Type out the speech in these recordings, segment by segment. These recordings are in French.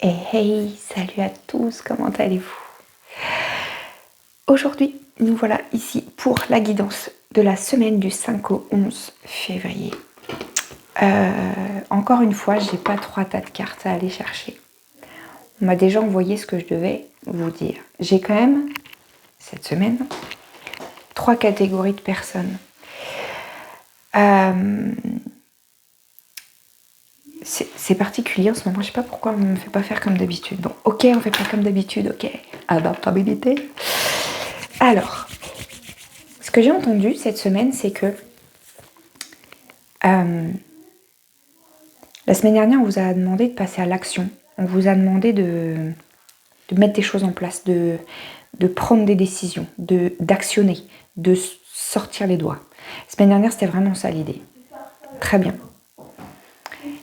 Et hey, salut à tous, comment allez-vous? Aujourd'hui, nous voilà ici pour la guidance de la semaine du 5 au 11 février. Encore une fois, j'ai pas 3 tas de cartes à aller chercher. On m'a déjà envoyé ce que je devais vous dire. J'ai quand même, cette semaine, 3 catégories de personnes. C'est particulier en ce moment, je sais pas pourquoi on ne me fait pas faire comme d'habitude. Bon, ok, on fait pas comme d'habitude, ok. Adaptabilité. Alors, ce que j'ai entendu cette semaine, c'est que la semaine dernière, on vous a demandé de passer à l'action. On vous a demandé de mettre des choses en place, de prendre des décisions, d'actionner, de sortir les doigts. La semaine dernière, c'était vraiment ça l'idée. Très bien.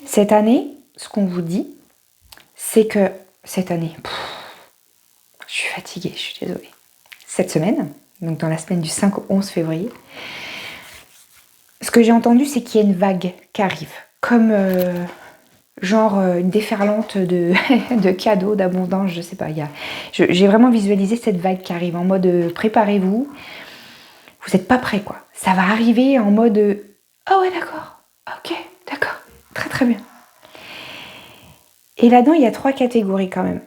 Cette année, ce qu'on vous dit, c'est que cette année, je suis fatiguée, je suis désolée. Cette semaine, donc dans la semaine du 5 au 11 février, ce que j'ai entendu, c'est qu'il y a une vague qui arrive. Comme une déferlante de cadeaux, d'abondance, je sais pas. J'ai vraiment visualisé cette vague qui arrive en mode préparez-vous. Vous n'êtes pas prêts, quoi. Ça va arriver en mode ah ouais, d'accord, ok, d'accord, très très bien. Et là-dedans, il y a 3 catégories quand même.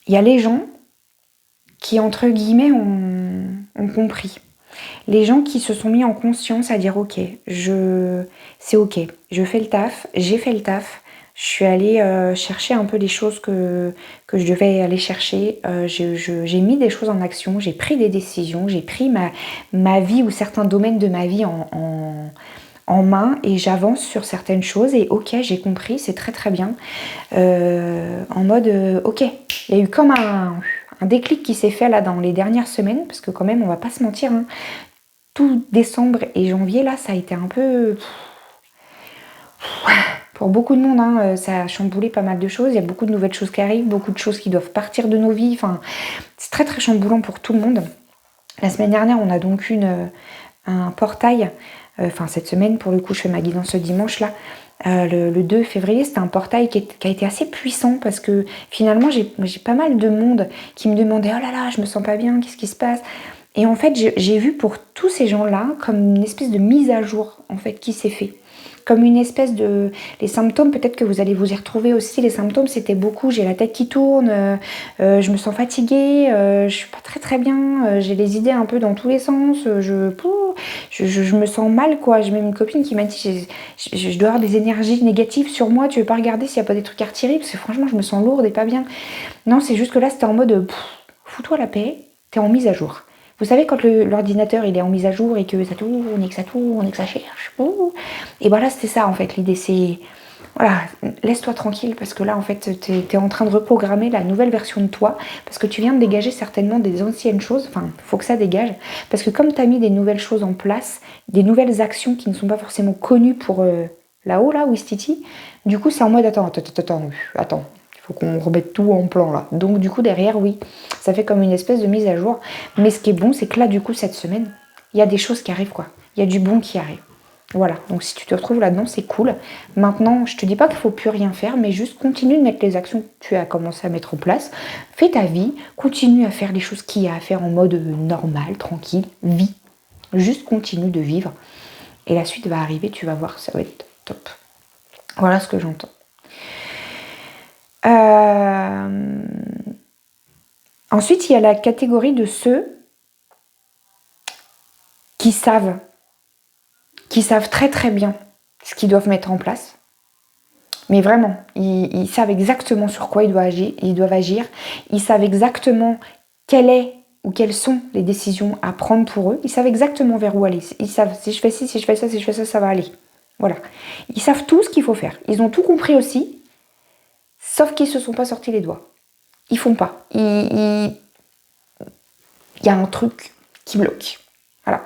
Il y a les gens qui, entre guillemets, ont compris. Les gens qui se sont mis en conscience à dire ok, c'est ok, je fais le taf, j'ai fait le taf, je suis allée chercher un peu les choses que je devais aller chercher, j'ai mis des choses en action, j'ai pris des décisions, j'ai pris ma vie ou certains domaines de ma vie en main et j'avance sur certaines choses et ok, j'ai compris, c'est très très bien. En mode ok, il y a eu comme un déclic qui s'est fait là dans les dernières semaines, parce que quand même on va pas se mentir, hein, tout décembre et janvier là ça a été un peu pour beaucoup de monde, hein, ça a chamboulé pas mal de choses, il y a beaucoup de nouvelles choses qui arrivent, beaucoup de choses qui doivent partir de nos vies, enfin c'est très très chamboulant pour tout le monde. La semaine dernière on a donc eu un portail, cette semaine pour le coup je fais ma guidance ce dimanche là, le 2 février, c'était un portail qui a été assez puissant parce que finalement j'ai pas mal de monde qui me demandait oh là là je me sens pas bien, qu'est-ce qui se passe? Et en fait j'ai vu pour tous ces gens-là comme une espèce de mise à jour en fait qui s'est fait. Comme une espèce de... Les symptômes, peut-être que vous allez vous y retrouver aussi. Les symptômes, c'était beaucoup. J'ai la tête qui tourne, je me sens fatiguée, je suis pas très très bien, j'ai les idées un peu dans tous les sens, je me sens mal, quoi. J'ai même une copine qui m'a dit je dois avoir des énergies négatives sur moi, tu veux pas regarder s'il y a pas des trucs à retirer? Parce que franchement, je me sens lourde et pas bien. Non, c'est juste que là, c'était en mode fous-toi la paix, t'es en mise à jour. Vous savez, quand l'ordinateur il est en mise à jour et que ça tourne et que ça cherche, et voilà, c'était ça en fait. L'idée, c'est voilà, laisse-toi tranquille parce que là, en fait, t'es en train de reprogrammer la nouvelle version de toi parce que tu viens de dégager certainement des anciennes choses. Enfin, il faut que ça dégage parce que comme tu as mis des nouvelles choses en place, des nouvelles actions qui ne sont pas forcément connues pour là-haut, là, Ouistiti, du coup, c'est en mode attends. Il faut qu'on remette tout en plan là. Donc du coup derrière, oui, ça fait comme une espèce de mise à jour. Mais ce qui est bon, c'est que là du coup cette semaine, il y a des choses qui arrivent, quoi. Il y a du bon qui arrive. Voilà, donc si tu te retrouves là-dedans, c'est cool. Maintenant, je te dis pas qu'il faut plus rien faire, mais juste continue de mettre les actions que tu as commencé à mettre en place. Fais ta vie, continue à faire les choses qu'il y a à faire en mode normal, tranquille, vis. Juste continue de vivre. Et la suite va arriver, tu vas voir, ça va être top. Voilà ce que j'entends. Ensuite, il y a la catégorie de ceux qui savent très très bien ce qu'ils doivent mettre en place. Mais vraiment, ils savent exactement sur quoi ils doivent agir. Ils savent exactement quelles sont les décisions à prendre pour eux. Ils savent exactement vers où aller. Ils savent si je fais ci, si je fais ça, ça va aller. Voilà. Ils savent tout ce qu'il faut faire. Ils ont tout compris aussi, sauf qu'ils ne se sont pas sortis les doigts. Ils font pas. Il y a un truc qui bloque. Voilà.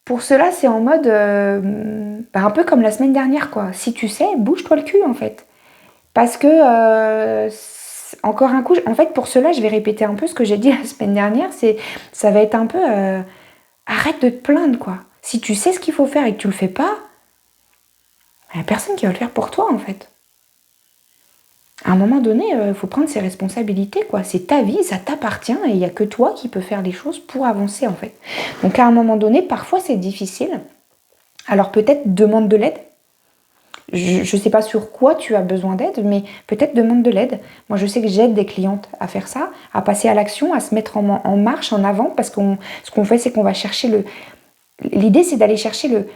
Pour cela, c'est en mode un peu comme la semaine dernière, quoi. Si tu sais, bouge-toi le cul, en fait. Parce que, encore un coup, en fait, pour cela, je vais répéter un peu ce que j'ai dit la semaine dernière. Ça va être un peu arrête de te plaindre, quoi. Si tu sais ce qu'il faut faire et que tu le fais pas, il n'y a personne qui va le faire pour toi, en fait. À un moment donné, il faut prendre ses responsabilités, quoi. C'est ta vie, ça t'appartient et il n'y a que toi qui peux faire les choses pour avancer, en fait. Donc à un moment donné, parfois c'est difficile. Alors peut-être demande de l'aide. Je ne sais pas sur quoi tu as besoin d'aide, mais peut-être demande de l'aide. Moi, je sais que j'aide des clientes à faire ça, à passer à l'action, à se mettre en marche, en avant, parce que ce qu'on fait, c'est qu'on va chercher le... L'idée, c'est d'aller chercher le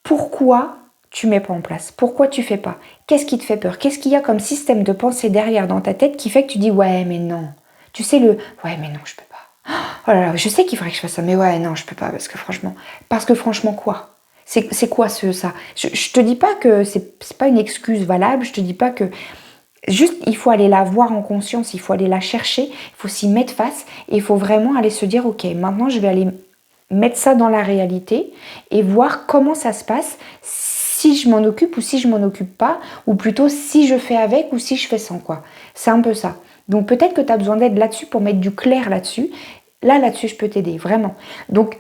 pourquoi tu mets pas en place, pourquoi tu fais pas, qu'est-ce qui te fait peur, qu'est-ce qu'il y a comme système de pensée derrière dans ta tête qui fait que tu dis ouais, mais non. Tu sais ouais, mais non, je peux pas. Oh là là, je sais qu'il faudrait que je fasse ça, mais ouais, non, je peux pas, parce que franchement, quoi? C'est quoi ça? Je te dis pas que c'est pas une excuse valable, je te dis pas que... Juste, il faut aller la voir en conscience, il faut aller la chercher, il faut s'y mettre face, et il faut vraiment aller se dire, ok, maintenant je vais aller mettre ça dans la réalité, et voir comment ça se passe, si je m'en occupe ou si je m'en occupe pas, ou plutôt si je fais avec ou si je fais sans, quoi. C'est un peu ça. Donc peut-être que tu as besoin d'aide là-dessus pour mettre du clair là-dessus. Là-dessus, je peux t'aider, vraiment. Donc,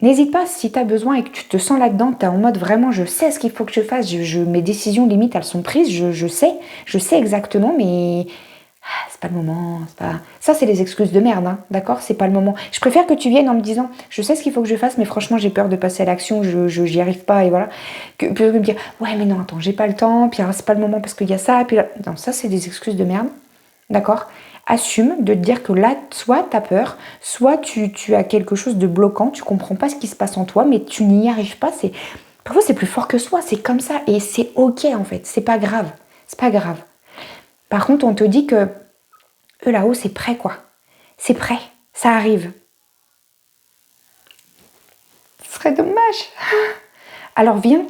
n'hésite pas, si tu as besoin et que tu te sens là-dedans, tu es en mode vraiment, je sais ce qu'il faut que je fasse, mes décisions limites, elles sont prises, je sais exactement, mais c'est pas le moment, c'est pas... Ça, c'est les excuses de merde, hein, d'accord? C'est pas le moment. Je préfère que tu viennes en me disant, je sais ce qu'il faut que je fasse, mais franchement, j'ai peur de passer à l'action, j'y arrive pas, et voilà. Que de me dire, ouais, mais non, attends, j'ai pas le temps, puis c'est pas le moment parce qu'il y a ça, et puis là... Non, ça, c'est des excuses de merde, d'accord? Assume de te dire que là, soit tu as peur, soit tu as quelque chose de bloquant, tu comprends pas ce qui se passe en toi, mais tu n'y arrives pas. Parfois, c'est plus fort que soi, c'est comme ça, et c'est ok en fait, c'est pas grave, c'est pas grave. Par contre, on te dit que eux là-haut, c'est prêt quoi, c'est prêt, ça arrive. Ce serait dommage. Alors viens,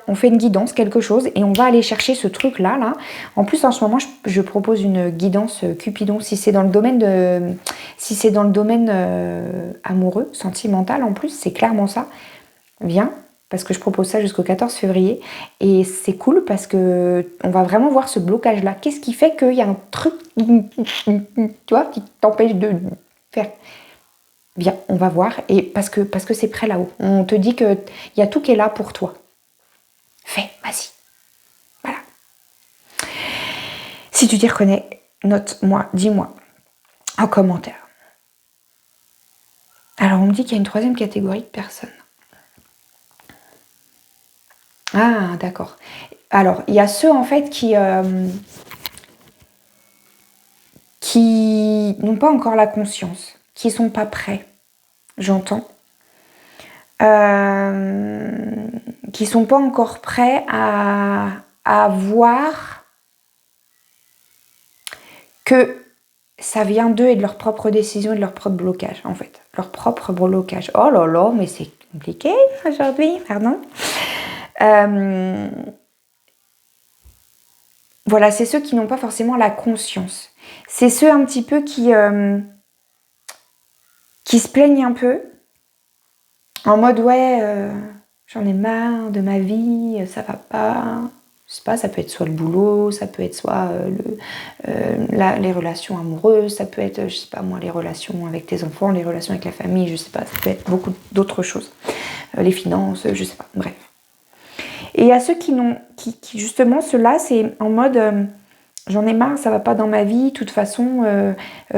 on fait une guidance, quelque chose, et on va aller chercher ce truc-là. Là. En plus, en ce moment, je propose une guidance Cupidon, si c'est dans le domaine amoureux, sentimental, en plus, c'est clairement ça. Viens, parce que je propose ça jusqu'au 14 février, et c'est cool parce que on va vraiment voir ce blocage-là. Qu'est-ce qui fait qu'il y a un truc, tu vois, qui t'empêche de faire... Bien, on va voir, et parce que c'est prêt là-haut. On te dit qu'il y a tout qui est là pour toi. Fais, vas-y. Voilà. Si tu t'y reconnais, note-moi, dis-moi en commentaire. Alors, on me dit qu'il y a une troisième catégorie de personnes. Ah, d'accord. Alors, il y a ceux, en fait, qui n'ont pas encore la conscience, qui sont pas prêts, j'entends. Qui sont pas encore prêts à voir que ça vient d'eux et de leur propre décision et de leur propre blocage, en fait. Leur propre blocage. Oh là là, mais c'est compliqué aujourd'hui, pardon. Voilà, c'est ceux qui n'ont pas forcément la conscience. C'est ceux un petit peu qui se plaignent un peu, en mode ouais, j'en ai marre de ma vie, ça va pas. Je sais pas, ça peut être soit le boulot, ça peut être soit les relations amoureuses, ça peut être, je sais pas moi, les relations avec tes enfants, les relations avec la famille, je sais pas, ça peut être beaucoup d'autres choses. Les finances, je sais pas, bref. Et il y a ceux qui justement, ceux-là, c'est en mode j'en ai marre, ça va pas dans ma vie, de toute façon,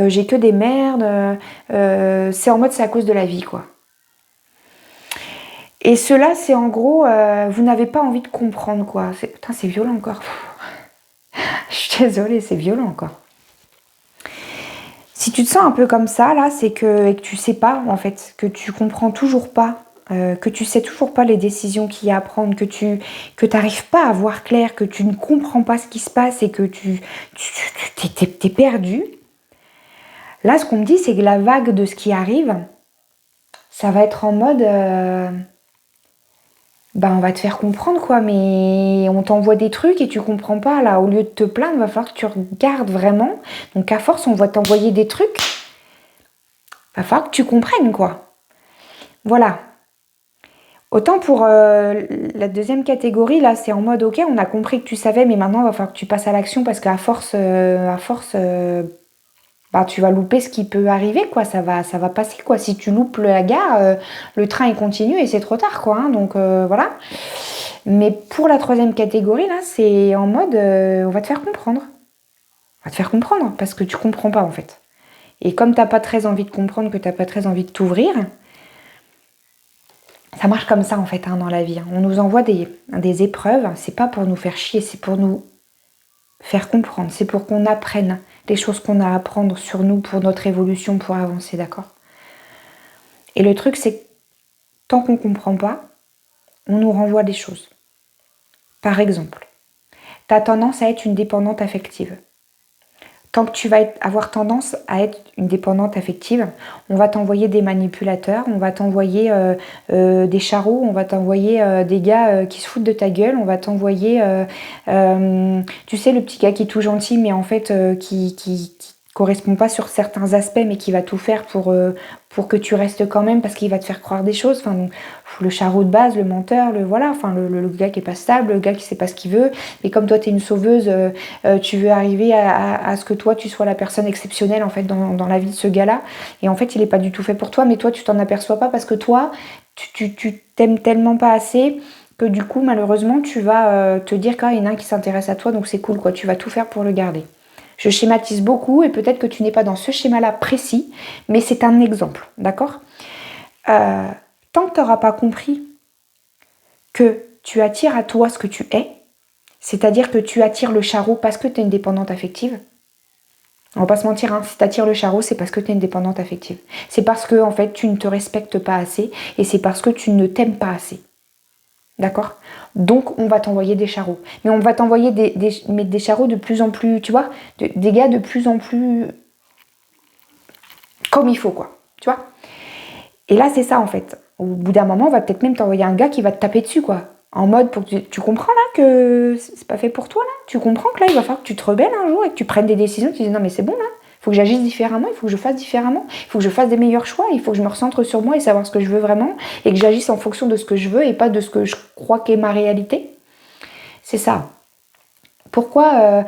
j'ai que des merdes, c'est en mode c'est à cause de la vie, quoi. Et ceux-là, c'est en gros, vous n'avez pas envie de comprendre, quoi. Putain, c'est violent encore. Je suis désolée, c'est violent encore. Si tu te sens un peu comme ça, là, c'est que tu sais pas, en fait, que tu comprends toujours pas, que tu sais toujours pas les décisions qu'il y a à prendre, que t'arrives pas à voir clair, que tu ne comprends pas ce qui se passe et que t'es perdu. Là, ce qu'on me dit, c'est que la vague de ce qui arrive, ça va être en mode... on va te faire comprendre, quoi, mais on t'envoie des trucs et tu comprends pas, là. Au lieu de te plaindre, il va falloir que tu regardes vraiment. Donc, à force, on va t'envoyer des trucs. Il va falloir que tu comprennes, quoi. Voilà. Autant pour la deuxième catégorie, là, c'est en mode, ok, on a compris que tu savais, mais maintenant, il va falloir que tu passes à l'action parce qu'à force, tu vas louper ce qui peut arriver, quoi. Ça va passer, quoi. Si tu loupes la gare, le train, il continue et c'est trop tard, quoi. Hein. Donc, voilà. Mais pour la troisième catégorie, là, c'est en mode, on va te faire comprendre. On va te faire comprendre parce que tu comprends pas en fait. Et comme t'as pas très envie de comprendre, que t'as pas très envie de t'ouvrir, ça marche comme ça en fait dans la vie. On nous envoie des épreuves, c'est pas pour nous faire chier, c'est pour nous faire comprendre, c'est pour qu'on apprenne les choses qu'on a à apprendre sur nous pour notre évolution, pour avancer, d'accord? Et le truc c'est que tant qu'on comprend pas, on nous renvoie des choses. Par exemple, t'as tendance à être une dépendante affective. Tant que tu vas avoir tendance à être une dépendante affective, on va t'envoyer des manipulateurs, on va t'envoyer des charros, on va t'envoyer des gars qui se foutent de ta gueule, on va t'envoyer, tu sais, le petit gars qui est tout gentil, mais en fait qui correspond pas sur certains aspects, mais qui va tout faire pour que tu restes quand même, parce qu'il va te faire croire des choses. Enfin, donc, le charreau de base, le menteur, le gars qui est pas stable, le gars qui sait pas ce qu'il veut. Et comme toi, tu es une sauveuse, tu veux arriver à ce que toi, tu sois la personne exceptionnelle en fait dans la vie de ce gars-là. Et en fait, il est pas du tout fait pour toi, mais toi, tu t'en aperçois pas parce que toi, tu t'aimes tellement pas assez que du coup, malheureusement, tu vas te dire qu'il y en a un qui s'intéresse à toi, donc c'est cool, quoi. Tu vas tout faire pour le garder. Je schématise beaucoup et peut-être que tu n'es pas dans ce schéma-là précis, mais c'est un exemple, d'accord? Tant que tu n'auras pas compris que tu attires à toi ce que tu es, c'est-à-dire que tu attires le charreau parce que tu es une dépendante affective, on va pas se mentir, hein, si tu attires le charreau, c'est parce que tu es une dépendante affective. C'est parce que en fait, tu ne te respectes pas assez et c'est parce que tu ne t'aimes pas assez. D'accord? Donc, on va t'envoyer des charreaux. Mais on va t'envoyer des charreaux de plus en plus, tu vois, des gars de plus en plus comme il faut, quoi. Tu vois? Et là, c'est ça, en fait. Au bout d'un moment, on va peut-être même t'envoyer un gars qui va te taper dessus, quoi. En mode, pour que tu comprends, là, que c'est pas fait pour toi, là? Tu comprends que là, il va falloir que tu te rebelles un jour et que tu prennes des décisions. Tu dis, non, mais c'est bon, là. Il faut que j'agisse différemment, il faut que je fasse différemment, il faut que je fasse des meilleurs choix, il faut que je me recentre sur moi et savoir ce que je veux vraiment et que j'agisse en fonction de ce que je veux et pas de ce que je crois qu'est ma réalité. C'est ça. Pourquoi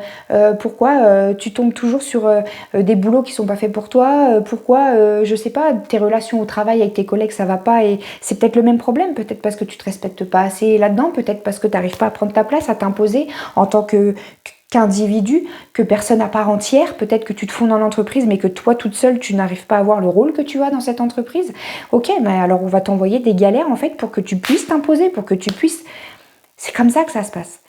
tu tombes toujours sur des boulots qui sont pas faits pour toi? Pourquoi, je sais pas, tes relations au travail avec tes collègues ça va pas et c'est peut-être le même problème, peut-être parce que tu te respectes pas assez là-dedans, peut-être parce que tu n'arrives pas à prendre ta place, à t'imposer en tant qu'individu, que personne à part entière, peut-être que tu te fonds dans l'entreprise mais que toi toute seule tu n'arrives pas à avoir le rôle que tu as dans cette entreprise. Ok, mais alors on va t'envoyer des galères en fait pour que tu puisses t'imposer, pour que tu puisses... C'est comme ça que ça se passe.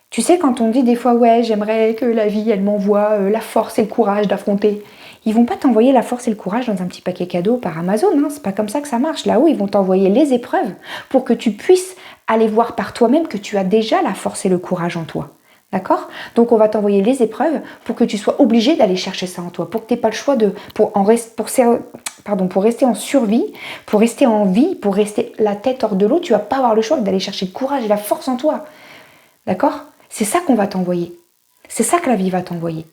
Tu sais, quand on dit des fois, ouais, j'aimerais que la vie, elle m'envoie la force et le courage d'affronter. Ils vont pas t'envoyer la force et le courage dans un petit paquet cadeau par Amazon, hein. C'est pas comme ça que ça marche. Là-haut, ils vont t'envoyer les épreuves pour que tu puisses aller voir par toi-même que tu as déjà la force et le courage en toi. D'accord? Donc, on va t'envoyer les épreuves pour que tu sois obligé d'aller chercher ça en toi, pour que tu n'aies pas le choix pour rester en survie, pour rester en vie, pour rester la tête hors de l'eau, tu vas pas avoir le choix d'aller chercher le courage et la force en toi. D'accord? C'est ça qu'on va t'envoyer. C'est ça que la vie va t'envoyer.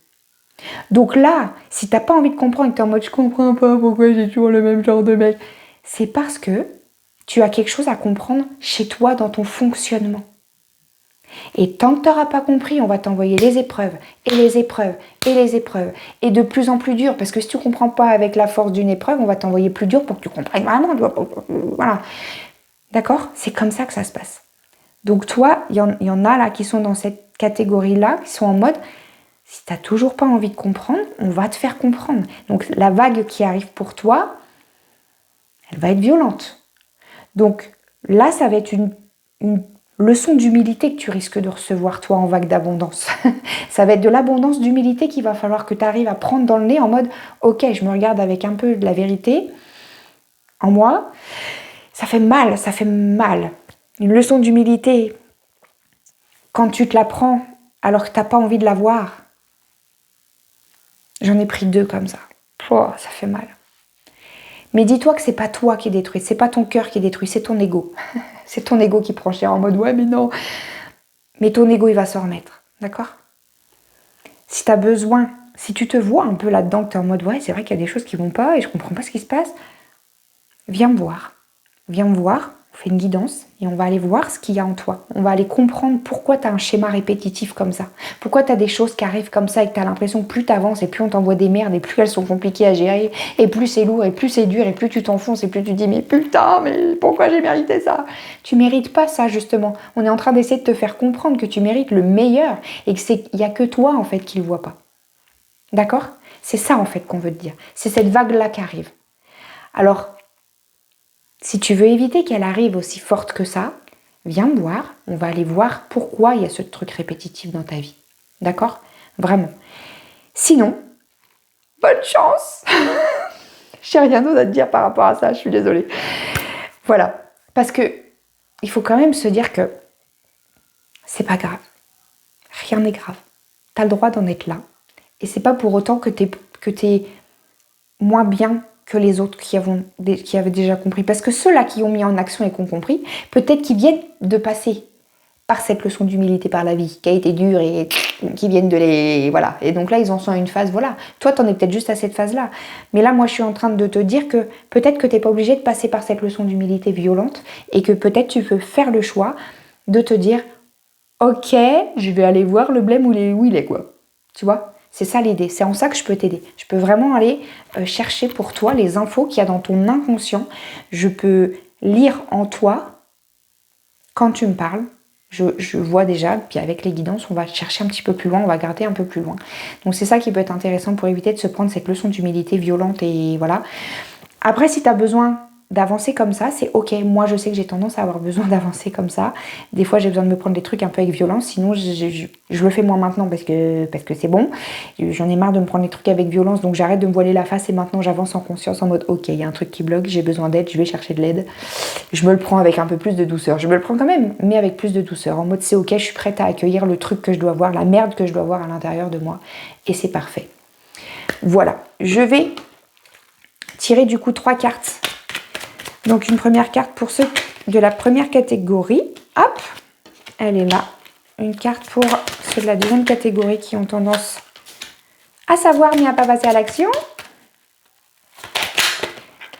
Donc là, si t'as pas envie de comprendre et que t'es en mode je comprends pas pourquoi j'ai toujours le même genre de mec, c'est parce que tu as quelque chose à comprendre chez toi dans ton fonctionnement. Et tant que t'auras pas compris, on va t'envoyer les épreuves, et les épreuves, et les épreuves, et de plus en plus dur, parce que si tu comprends pas avec la force d'une épreuve, on va t'envoyer plus dur pour que tu comprennes vraiment. Voilà. D'accord? C'est comme ça que ça se passe. Donc toi, il y en a là qui sont dans cette catégorie-là, qui sont en mode, si tu n'as toujours pas envie de comprendre, on va te faire comprendre. Donc la vague qui arrive pour toi, elle va être violente. Donc là, ça va être une leçon d'humilité que tu risques de recevoir toi en vague d'abondance. Ça va être de l'abondance d'humilité qu'il va falloir que tu arrives à prendre dans le nez en mode, ok, je me regarde avec un peu de la vérité en moi, ça fait mal, ça fait mal. Une leçon d'humilité, quand tu te la prends alors que tu n'as pas envie de la voir, j'en ai pris 2 comme ça. Oh, ça fait mal. Mais dis-toi que c'est pas toi qui est détruit, c'est pas ton cœur qui est détruit, c'est ton ego. C'est ton ego qui prend cher en mode ouais mais non. Mais ton ego il va se remettre, d'accord? Si tu as besoin, si tu te vois un peu là-dedans, que tu es en mode ouais c'est vrai qu'il y a des choses qui vont pas et je comprends pas ce qui se passe, viens me voir. Viens me voir, on fait une guidance et on va aller voir ce qu'il y a en toi. On va aller comprendre pourquoi tu as un schéma répétitif comme ça. Pourquoi tu as des choses qui arrivent comme ça et que tu as l'impression que plus tu avances et plus on t'envoie des merdes et plus elles sont compliquées à gérer et plus c'est lourd et plus c'est dur et plus tu t'enfonces et plus tu te dis mais putain mais pourquoi j'ai mérité ça? Tu mérites pas ça justement. On est en train d'essayer de te faire comprendre que tu mérites le meilleur et que il y a que toi en fait qui le vois pas. D'accord? C'est ça en fait qu'on veut te dire. C'est cette vague-là qui arrive. Alors, si tu veux éviter qu'elle arrive aussi forte que ça, viens me voir, on va aller voir pourquoi il y a ce truc répétitif dans ta vie. D'accord? Vraiment. Sinon, bonne chance. J'ai rien d'autre à te dire par rapport à ça, je suis désolée. Voilà. Parce que il faut quand même se dire que c'est pas grave. Rien n'est grave. Tu as le droit d'en être là. Et c'est pas pour autant que t'es moins bien que les autres qui avaient déjà compris. Parce que ceux-là qui ont mis en action et qui ont compris, peut-être qu'ils viennent de passer par cette leçon d'humilité par la vie, qui a été dure et qui viennent de les... Voilà. Et donc là, ils en sont à une phase, voilà. Toi, t'en es peut-être juste à cette phase-là. Mais là, moi, je suis en train de te dire que peut-être que t'es pas obligé de passer par cette leçon d'humilité violente et que peut-être tu peux faire le choix de te dire « Ok, je vais aller voir le blême où il est, quoi. » Tu vois ? C'est ça l'idée, c'est en ça que je peux t'aider. Je peux vraiment aller chercher pour toi les infos qu'il y a dans ton inconscient. Je peux lire en toi quand tu me parles. Je vois déjà, puis avec les guidances, on va chercher un petit peu plus loin, on va gratter un peu plus loin. Donc c'est ça qui peut être intéressant pour éviter de se prendre cette leçon d'humilité violente et voilà. Après, si tu as besoin d'avancer comme ça, c'est ok. Moi, je sais que j'ai tendance à avoir besoin d'avancer comme ça. Des fois, j'ai besoin de me prendre des trucs un peu avec violence. Sinon, je le fais moins maintenant parce que c'est bon. J'en ai marre de me prendre des trucs avec violence. Donc, j'arrête de me voiler la face et maintenant, j'avance en conscience en mode ok, il y a un truc qui bloque, j'ai besoin d'aide, je vais chercher de l'aide. Je me le prends avec un peu plus de douceur. Je me le prends quand même, mais avec plus de douceur. En mode c'est ok, je suis prête à accueillir le truc que je dois voir, la merde que je dois voir à l'intérieur de moi. Et c'est parfait. Voilà. Je vais tirer du coup 3 cartes. Donc une première carte pour ceux de la première catégorie. Hop, elle est là. Une carte pour ceux de la deuxième catégorie qui ont tendance à savoir mais à pas passer à l'action.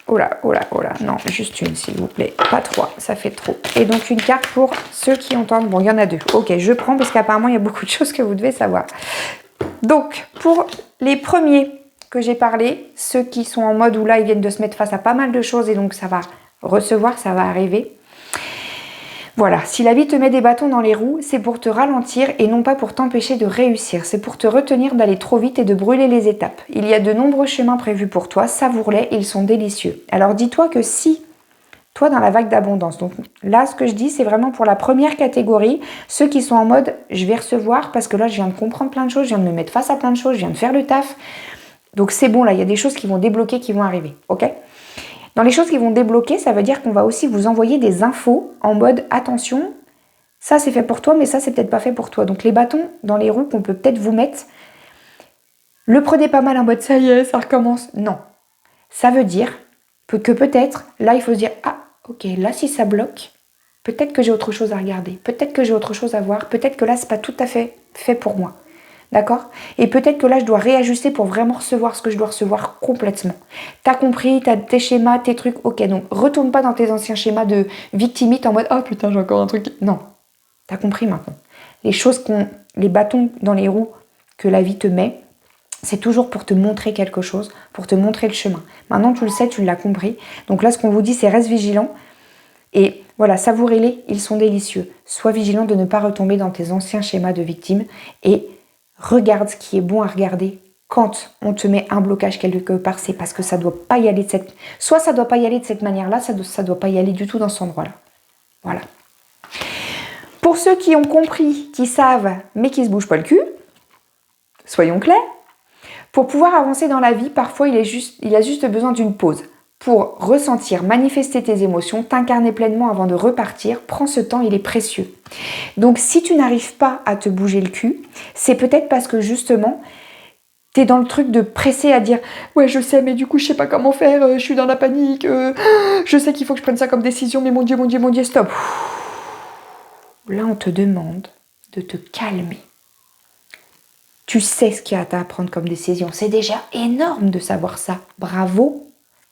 Oh là, oh là, oh là. Non, juste une s'il vous plaît. Pas 3, ça fait trop. Et donc une carte pour ceux qui entendent. Bon, il y en a 2. Ok, je prends parce qu'apparemment il y a beaucoup de choses que vous devez savoir. Donc pour les premiers que j'ai parlé, ceux qui sont en mode où là ils viennent de se mettre face à pas mal de choses et donc ça va recevoir, ça va arriver. Voilà, si la vie te met des bâtons dans les roues, c'est pour te ralentir et non pas pour t'empêcher de réussir. C'est pour te retenir d'aller trop vite et de brûler les étapes. Il y a de nombreux chemins prévus pour toi, savoure-les, ils sont délicieux. Alors dis-toi que si, toi dans la vague d'abondance, donc là ce que je dis c'est vraiment pour la première catégorie, ceux qui sont en mode je vais recevoir parce que là je viens de comprendre plein de choses, je viens de me mettre face à plein de choses, je viens de faire le taf. Donc c'est bon là, il y a des choses qui vont débloquer, qui vont arriver, ok ? Dans les choses qui vont débloquer, ça veut dire qu'on va aussi vous envoyer des infos en mode attention, ça c'est fait pour toi, mais ça c'est peut-être pas fait pour toi. Donc les bâtons dans les roues qu'on peut peut-être vous mettre, le prenez pas mal en mode ça y est, ça recommence. Non. Ça veut dire que peut-être, là il faut se dire, ah ok, là si ça bloque, peut-être que j'ai autre chose à regarder, peut-être que j'ai autre chose à voir, peut-être que là c'est pas tout à fait fait pour moi. D'accord ? Et peut-être que là, je dois réajuster pour vraiment recevoir ce que je dois recevoir complètement. T'as compris, t'as tes schémas, tes trucs, ok. Donc, retourne pas dans tes anciens schémas de victimite en mode « Oh putain, j'ai encore un truc... » Non, t'as compris maintenant. Les bâtons dans les roues que la vie te met, c'est toujours pour te montrer quelque chose, pour te montrer le chemin. Maintenant, tu le sais, tu l'as compris. Donc là, ce qu'on vous dit, c'est reste vigilant. Et voilà, savourez-les, ils sont délicieux. Sois vigilant de ne pas retomber dans tes anciens schémas de victime et regarde ce qui est bon à regarder quand on te met un blocage quelque part, c'est parce que ça doit pas y aller de cette... Soit ça doit pas y aller de cette manière-là, ça doit pas y aller du tout dans cet endroit-là. Voilà. Pour ceux qui ont compris, qui savent, mais qui se bougent pas le cul, soyons clairs, pour pouvoir avancer dans la vie, parfois il a juste besoin d'une pause. Pour ressentir, manifester tes émotions, t'incarner pleinement avant de repartir, prends ce temps, il est précieux. Donc si tu n'arrives pas à te bouger le cul, c'est peut-être parce que justement, t'es dans le truc de presser à dire « Ouais, je sais, mais du coup, je sais pas comment faire, je suis dans la panique, je sais qu'il faut que je prenne ça comme décision, mais mon Dieu, mon Dieu, mon Dieu, stop !» Là, on te demande de te calmer. Tu sais ce qu'il y a à prendre comme décision. C'est déjà énorme de savoir ça. Bravo.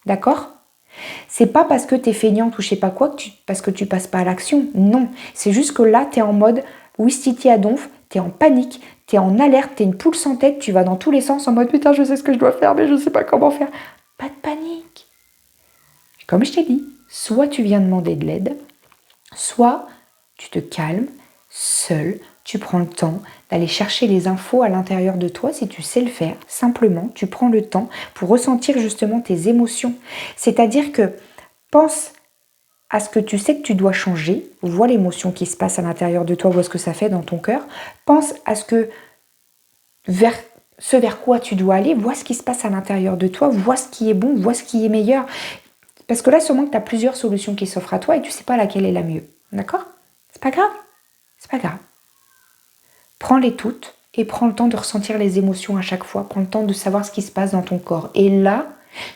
D'accord ? C'est pas parce que t'es feignante ou je sais pas quoi, parce que tu passes pas à l'action. Non. C'est juste que là, t'es en mode Ouistiti à donf, t'es en panique, t'es en alerte, t'es une poule sans tête, tu vas dans tous les sens en mode putain, je sais ce que je dois faire, mais je sais pas comment faire. Pas de panique. Comme je t'ai dit, soit tu viens demander de l'aide, soit tu te calmes, seul, tu prends le temps d'aller chercher les infos à l'intérieur de toi si tu sais le faire. Simplement, tu prends le temps pour ressentir justement tes émotions. C'est-à-dire que pense à ce que tu sais que tu dois changer, vois l'émotion qui se passe à l'intérieur de toi, vois ce que ça fait dans ton cœur, pense à vers quoi tu dois aller, vois ce qui se passe à l'intérieur de toi, vois ce qui est bon, vois ce qui est meilleur. Parce que là, sûrement que tu as plusieurs solutions qui s'offrent à toi et tu ne sais pas laquelle est la mieux. D'accord? C'est pas grave. C'est pas grave. Prends-les toutes et prends le temps de ressentir les émotions à chaque fois. Prends le temps de savoir ce qui se passe dans ton corps. Et là,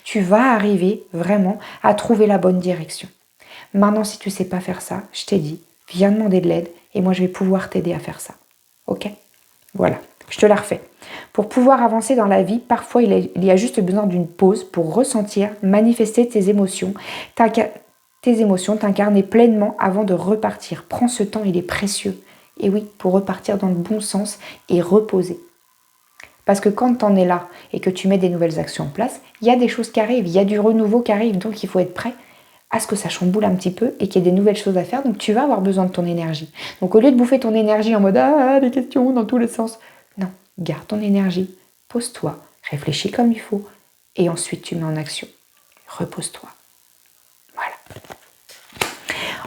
tu vas arriver vraiment à trouver la bonne direction. Maintenant, si tu ne sais pas faire ça, je t'ai dit, viens demander de l'aide et moi, je vais pouvoir t'aider à faire ça. Ok? Voilà, je te la refais. Pour pouvoir avancer dans la vie, parfois, il y a juste besoin d'une pause pour ressentir, manifester tes émotions, t'incarner pleinement avant de repartir. Prends ce temps, il est précieux. Et oui, pour repartir dans le bon sens et reposer. Parce que quand tu en es là et que tu mets des nouvelles actions en place, il y a des choses qui arrivent, il y a du renouveau qui arrive, donc il faut être prêt à ce que ça chamboule un petit peu et qu'il y ait des nouvelles choses à faire, donc tu vas avoir besoin de ton énergie. Donc au lieu de bouffer ton énergie en mode « Ah, des questions dans tous les sens », non, garde ton énergie, pose-toi, réfléchis comme il faut et ensuite tu mets en action. Repose-toi. Voilà.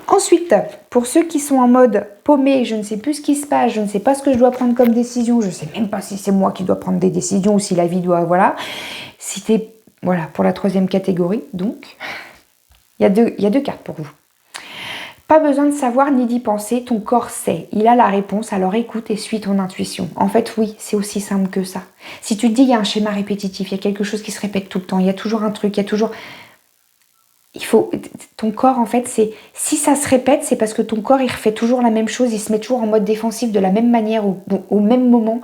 Ensuite, pour ceux qui sont en mode paumé, je ne sais plus ce qui se passe, je ne sais pas ce que je dois prendre comme décision, je ne sais même pas si c'est moi qui dois prendre des décisions ou si la vie doit, voilà. Si tu es, voilà, pour la troisième catégorie, donc, il y a deux cartes pour vous. Pas besoin de savoir ni d'y penser, ton corps sait, il a la réponse, alors écoute et suis ton intuition. En fait, oui, c'est aussi simple que ça. Si tu te dis, il y a un schéma répétitif, il y a quelque chose qui se répète tout le temps, il y a toujours un truc, il y a toujours... ton corps, en fait, si ça se répète, c'est parce que ton corps, il refait toujours la même chose, il se met toujours en mode défensif de la même manière, au même moment,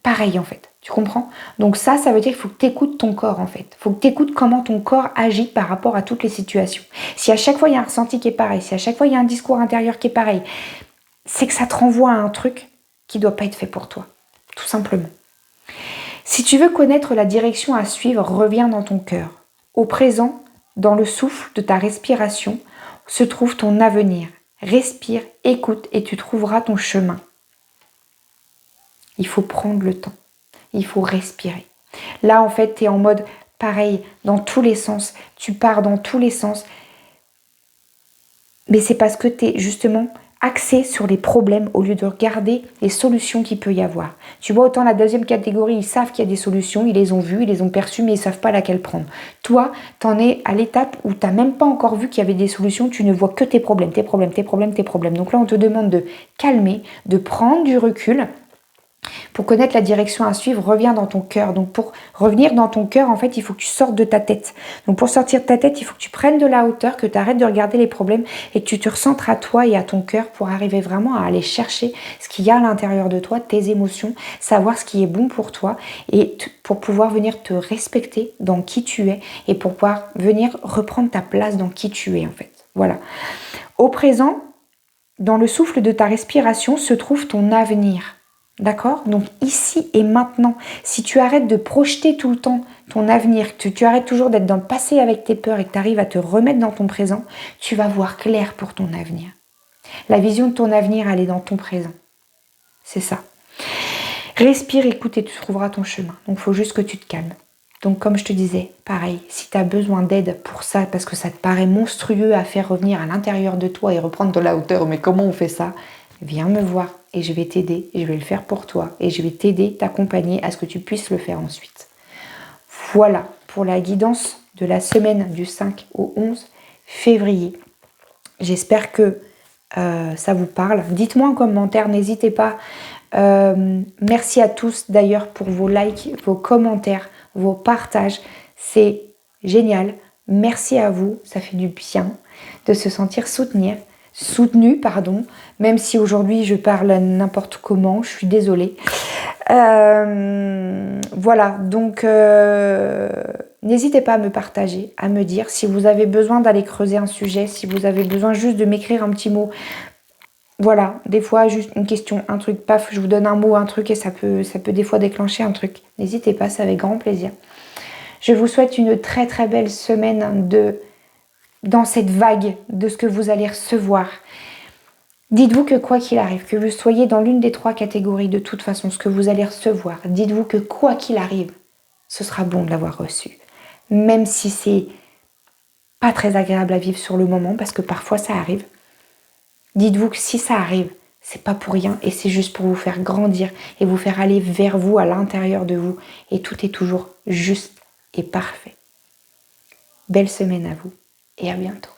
pareil, en fait. Tu comprends? Donc ça veut dire qu'il faut que tu écoutes ton corps, en fait. Il faut que tu écoutes comment ton corps agit par rapport à toutes les situations. Si à chaque fois, il y a un ressenti qui est pareil, si à chaque fois, il y a un discours intérieur qui est pareil, c'est que ça te renvoie à un truc qui ne doit pas être fait pour toi, tout simplement. Si tu veux connaître la direction à suivre, reviens dans ton cœur. Au présent, dans le souffle de ta respiration, se trouve ton avenir. Respire, écoute et tu trouveras ton chemin. Il faut prendre le temps. Il faut respirer. Là, en fait, tu es en mode pareil, dans tous les sens. Tu pars dans tous les sens. Mais c'est parce que tu es justement axé sur les problèmes au lieu de regarder les solutions qu'il peut y avoir. Tu vois, autant la deuxième catégorie, ils savent qu'il y a des solutions, ils les ont vues, ils les ont perçues, mais ils ne savent pas laquelle prendre. Toi, tu en es à l'étape où tu n'as même pas encore vu qu'il y avait des solutions, tu ne vois que tes problèmes, tes problèmes, tes problèmes, tes problèmes. Donc là, on te demande de calmer, de prendre du recul. Pour connaître la direction à suivre, reviens dans ton cœur. Donc pour revenir dans ton cœur, en fait, il faut que tu sortes de ta tête. Donc pour sortir de ta tête, il faut que tu prennes de la hauteur, que tu arrêtes de regarder les problèmes et que tu te recentres à toi et à ton cœur pour arriver vraiment à aller chercher ce qu'il y a à l'intérieur de toi, tes émotions, savoir ce qui est bon pour toi et pour pouvoir venir te respecter dans qui tu es et pour pouvoir venir reprendre ta place dans qui tu es, en fait. Voilà. Au présent, dans le souffle de ta respiration se trouve ton avenir. D'accord? Donc ici et maintenant, si tu arrêtes de projeter tout le temps ton avenir, que tu arrêtes toujours d'être dans le passé avec tes peurs et que tu arrives à te remettre dans ton présent, tu vas voir clair pour ton avenir. La vision de ton avenir, elle est dans ton présent. C'est ça. Respire, écoute et tu trouveras ton chemin. Donc il faut juste que tu te calmes. Donc comme je te disais, pareil, si tu as besoin d'aide pour ça, parce que ça te paraît monstrueux à faire revenir à l'intérieur de toi et reprendre de la hauteur, mais comment on fait ça? Viens me voir et je vais t'aider, et je vais le faire pour toi et je vais t'aider, t'accompagner à ce que tu puisses le faire ensuite. Voilà pour la guidance de la semaine du 5 au 11 février. J'espère que ça vous parle. Dites-moi en commentaire, n'hésitez pas. Merci à tous d'ailleurs pour vos likes, vos commentaires, vos partages. C'est génial. Merci à vous, ça fait du bien de se sentir soutenu, même si aujourd'hui je parle n'importe comment, je suis désolée. Voilà, donc n'hésitez pas à me partager, à me dire si vous avez besoin d'aller creuser un sujet, si vous avez besoin juste de m'écrire un petit mot. Voilà, des fois juste une question, un truc, paf, je vous donne un mot, un truc et ça peut des fois déclencher un truc. N'hésitez pas, c'est avec grand plaisir. Je vous souhaite une très très belle semaine dans cette vague de ce que vous allez recevoir. Dites-vous que quoi qu'il arrive, que vous soyez dans l'une des 3 catégories, de toute façon, ce que vous allez recevoir, dites-vous que quoi qu'il arrive, ce sera bon de l'avoir reçu. Même si c'est pas très agréable à vivre sur le moment, parce que parfois ça arrive. Dites-vous que si ça arrive, c'est pas pour rien et c'est juste pour vous faire grandir et vous faire aller vers vous, à l'intérieur de vous. Et tout est toujours juste et parfait. Belle semaine à vous et à bientôt.